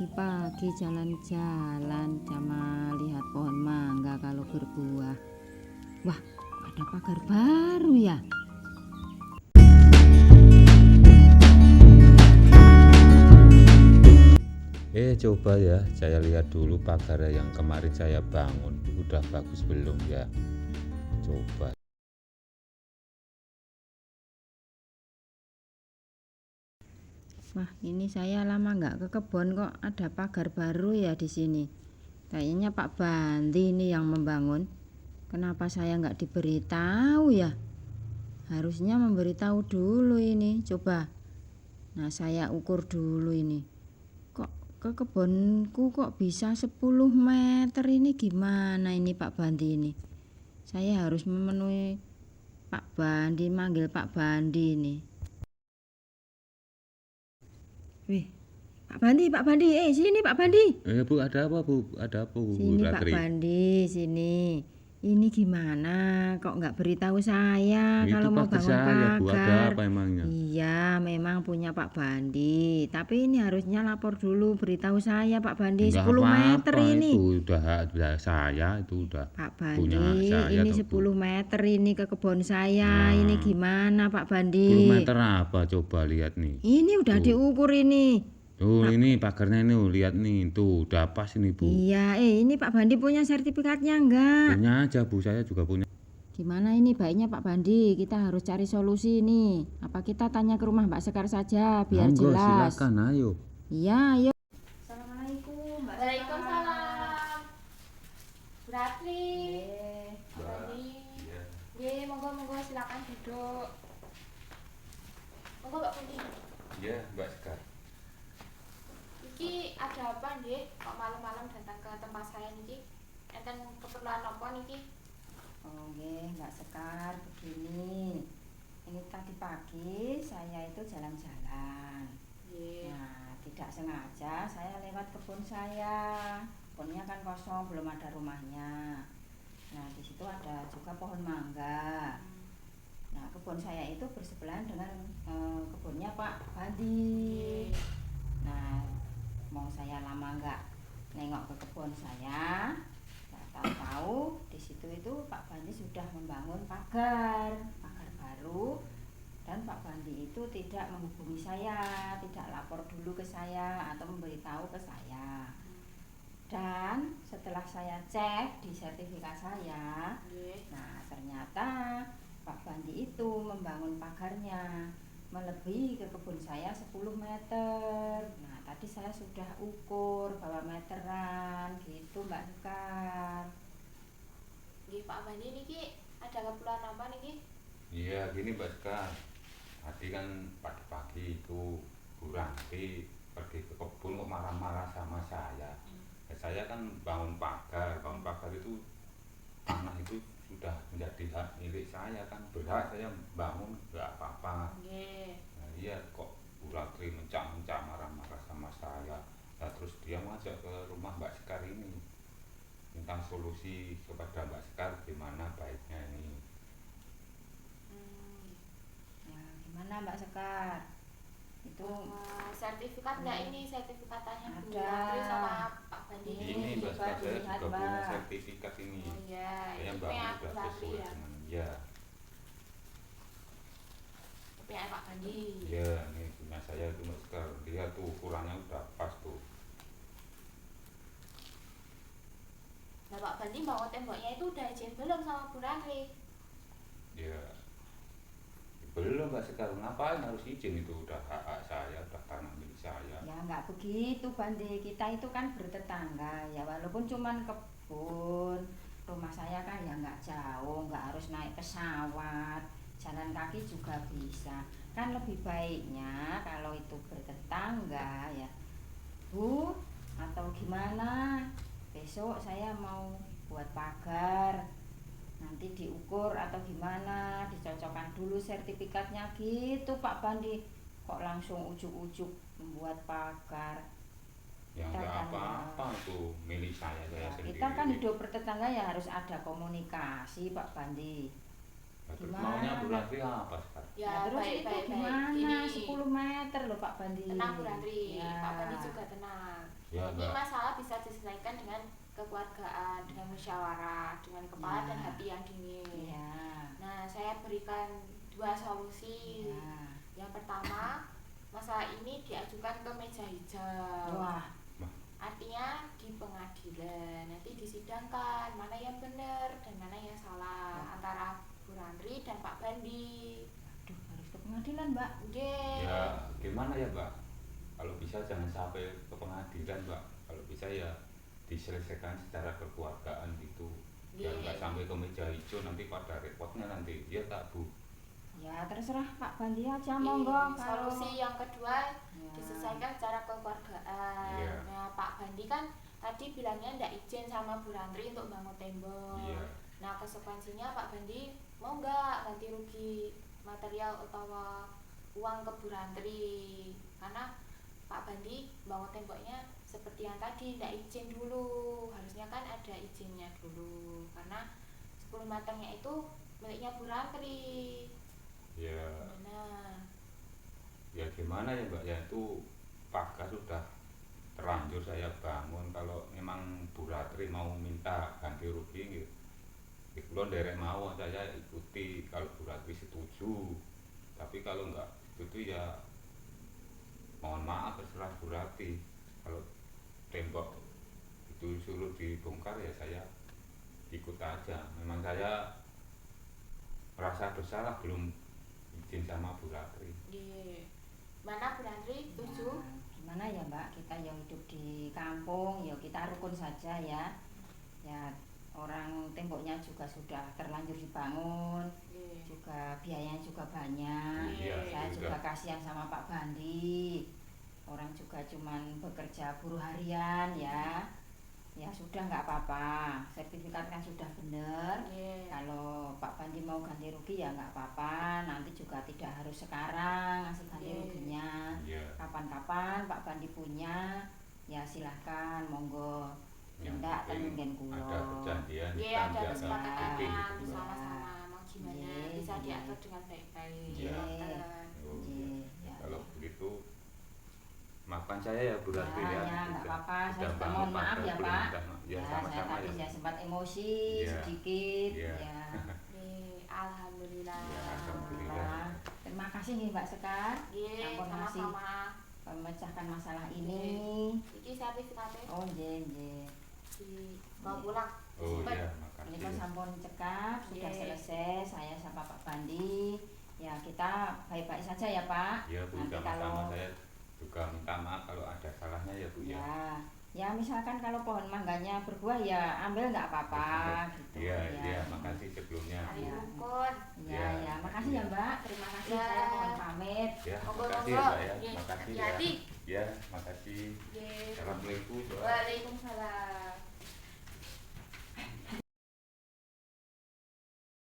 Pagi-pagi jalan-jalan sama lihat pohon mangga kalau berbuah. Wah, ada pagar baru ya. Coba ya, saya lihat dulu pagar yang kemarin saya bangun. Udah bagus belum ya? Coba. Wah, ini saya lama nggak ke kebun kok ada pagar baru ya di sini. Kayaknya Pak Bandi ini yang membangun. Kenapa saya nggak diberitahu ya? Harusnya memberitahu dulu ini. Coba. Nah, saya ukur dulu ini. Kok ke kebunku kok bisa 10 meter, ini gimana ini Pak Bandi ini? Saya harus memenuhi Pak Bandi, manggil Pak Bandi ini. Wih, Pak Bandi, sini Pak Bandi. Bu, ada apa Bu? Ada apa Bu? Sini Pak Ratri? Bandi, sini. Ini gimana? Kok nggak beritahu saya Itu kalau mau pagar bangun saya Bu, ada pagar? apa emangnya? Iya, memang punya Pak Bandi. Tapi ini harusnya lapor dulu, beritahu saya Pak Bandi. Enggak 10 meter apa-apa, ini. itu udah saya, itu udah Pak punya hak Bandi, saya ini toh, 10 Bu. meter ini ke kebun saya. Nah, Ini gimana Pak 10 Bandi? meter apa? Coba lihat nih. Ini udah Tuh. diukur ini. Tuh, Pak- ini pagarnya ini, lihat nih. Tuh, udah pas ini Bu. Iya, ini Pak Bandi punya sertifikatnya enggak? Punya aja Bu, saya juga punya. Gimana ini baiknya Pak Bandi? Kita harus cari solusi nih. Apa kita tanya ke rumah Mbak Sekar saja biar Monggo, jelas? silakan, ayo. Iya, ayo. Assalamualaikum Mbak Sekar. Waalaikumsalam. Bu Ratri. Mbak. Bandi. Iya. Nggih, monggo silakan duduk. Monggo Mbak Bandi. Iya, Mbak Sekar. Iki ada apa nggih? Kok malam-malam datang ke tempat saya niki? Enten keperluan apa niki? Oh, nggih, Mbak Sekar, begini. Ini tadi pagi saya itu jalan-jalan. Nggih. Nah, tidak sengaja saya lewat kebun saya. Kebunnya kan kosong, belum ada rumahnya. Nah, di situ ada juga pohon mangga. Nah, kebun saya itu bersebelahan dengan kebunnya Pak Bandi. Nah, mau saya lama nggak nengok ke kebun saya, nggak tahu di situ itu Pak Bandi sudah membangun pagar baru, dan Pak Bandi itu tidak menghubungi saya, tidak lapor dulu ke saya atau memberitahu ke saya. Dan setelah saya cek di sertifikat saya, nah ternyata Pak Bandi itu membangun pagarnya melebihi ke kebun saya 10 meter. Nah, tadi saya sudah ukur bahwa meteran gitu Mbak Sekar. Nggih, Pak Bandi niki ada keperluan apa niki? Iya, gini Mbak Sekar. Tadi kan pagi-pagi itu Bu Ranti pergi ke kebun kok marah-marah sama saya. Saya kan bangun pagar itu tanah itu sudah menjadi hak milik saya kan, berhak saya bangun, nggak apa-apa. Nggih. Nah, iya kok Bu Ratri mencak-mencak marah-marah sama saya. Nah, terus dia ngajak ke rumah Mbak Sekar ini, minta solusi kepada Mbak Sekar gimana baiknya ini. Nah, gimana Mbak Sekar? Itu Sertifikat enggak ini sertifikatannya Bu Ada. Ratri sama Pak Bandi? Ini Mbak coba Sekar, saya dilihat, juga punya Mbak. sertifikat ini. Oh iya, Saya itu bangun yang sudah Bu Ratri sesuai ya. dengan ya. Tapi yang Pak Bandi. Ya, ini punya saya itu Mbak Sekar. Lihat tuh ukurannya udah pas tuh. Nah, Pak Bandi bangun temboknya itu udah izin belum sama Bu Ratri? Ya, belum Mbak Sekar. Ngapain harus izin, itu udah hak saya, udah tanah milik saya. ya nggak begitu Bandi, kita itu kan bertetangga ya, walaupun cuman kebun, rumah saya kan ya nggak jauh, nggak harus naik pesawat, jalan kaki juga bisa. Kan lebih baiknya kalau itu bertetangga ya Bu, atau gimana, besok saya mau buat pagar, nanti diukur atau gimana, dicocokkan dulu sertifikatnya gitu Pak Bandi. Kok langsung ujuk-ujuk membuat pagar? Ya Kita nggak kan apa-apa, itu milik saya sendiri. kita kan hidup bertetangga ya harus ada komunikasi Pak Bandi. Nah, terus Gimana? maunya Bu Ratri apa sekarang? Ya, Nah, terus baik, itu baik, baik. gimana? Gini, 10 meter loh Pak Bandi. tenang Bu Ratri, Ya. Pak Bandi juga tenang. Ya, Ini Mbak. masalah bisa diselesaikan dengan kekeluargaan, dengan musyawarah, dengan kepala Ya. dan hati yang dingin. Iya. Nah, saya berikan 2 solusi. Iya. Yang pertama, masalah ini diajukan ke meja hijau. Wah, Artinya di pengadilan nanti disidangkan mana yang benar dan mana yang salah antara Bu Randri dan Pak Bandi. aduh harus ke pengadilan, Mbak. Nggih. Ya gimana ya Mbak, kalau bisa jangan sampai ke pengadilan Mbak, kalau bisa ya diselesaikan secara kekeluargaan gitu, biar nggak Nggih. sampai ke meja hijau nanti pada repotnya nanti ya tak Bu. Ya terserah Pak Bandi aja, monggo. Kalau Solusi yang kedua Ya. diselesaikan secara kekeluargaan. Iya. Nah, Pak Bandi kan tadi bilangnya ndak izin sama Bu Randri untuk bangun tembok. Iya. Nah, konsekuensinya Pak Bandi mau nggak ganti rugi material atau uang ke Bu Randri? Karena Pak Bandi bangun temboknya seperti yang tadi ndak izin dulu. Harusnya kan ada izinnya dulu. Karena 10 meternya itu miliknya Bu Randri. Ya Nah, ya gimana ya Mbak ya, itu pagar sudah terlanjur saya bangun, kalau memang Bu Ratri mau minta ganti rugi gitu, kalau derek mau saya ikuti kalau Bu Ratri setuju, tapi kalau nggak setuju ya mohon maaf terserah Bu Ratri. Kalau tembok itu suruh dibongkar ya saya ikut aja, memang saya merasa bersalah belum izin sama Bu Ratri. nggih. Mana Bu Randri setuju? Nah, gimana ya Mbak, kita yang hidup di kampung ya kita rukun saja ya. Ya orang temboknya juga sudah terlanjur dibangun, Nggih. juga biayanya juga banyak. Iya, Saya itu juga udah. kasihan sama Pak Bandi. Orang juga cuman bekerja buruh harian ya. Ya sudah nggak apa-apa, sertifikat kan sudah benar. Nggih. Kalau Pak Bandi mau ganti rugi ya nggak apa-apa, nanti juga tidak harus sekarang ngasih ganti Iya. ruginya. Iya. Kapan-kapan Pak Bandi punya, ya silahkan monggo. Yang Tindak penting tengen kulo. ada perjanjian Nggih, kita ada jaga kesepakatannya titik gitu Mbak. bersama-sama. Mau gimana Nggih, bisa nggih. diatur dengan baik-baik. Iya. Ngoten. Oh, Nggih, ya. kalau begitu maafkan saya ya Bu Ratri Ya, ya. ya nggak Sudah- apa-apa, saya sudah juga bangun mohon maaf pagar ya belum Pak. minta maaf. Ya, Ya, saya sama-sama tadi ya. saya sempat emosi Iya. sedikit. Iya. Ya. Nggih, alhamdulillah. Ya, alhamdulillah. Alhamdulillah. Terima kasih nih Mbak Sekar. Nggih, Sampun masih sama-sama. memecahkan masalah ini. Iki sertifikatnya Oh, nggih, nggih. dibawa pulang. Oh Disimpan. iya, Ini makasih. kan sampun cekap, sudah Nggih. selesai. Saya sama Pak Bandi. Ya kita baik-baik saja ya Pak. Ya Bu, Nanti sama-sama kalau saya juga minta maaf kalau ada salahnya ya Bu ya. ya misalkan kalau pohon mangganya berbuah ya ambil nggak apa-apa gitu. Iya, ya. iya, makasih sebelumnya. Hari Iya. rukun. Ya, Ya, ya, makasih ya iya. Mbak. Terima kasih. Ya. Saya mohon pamit. Ya, Monggo, makasih ya monggo. Mbak ya. Nggih, Makasih ya. hati-hati. Ya, makasih. Nggih. Assalamualaikum. Mbak. Waalaikumsalam.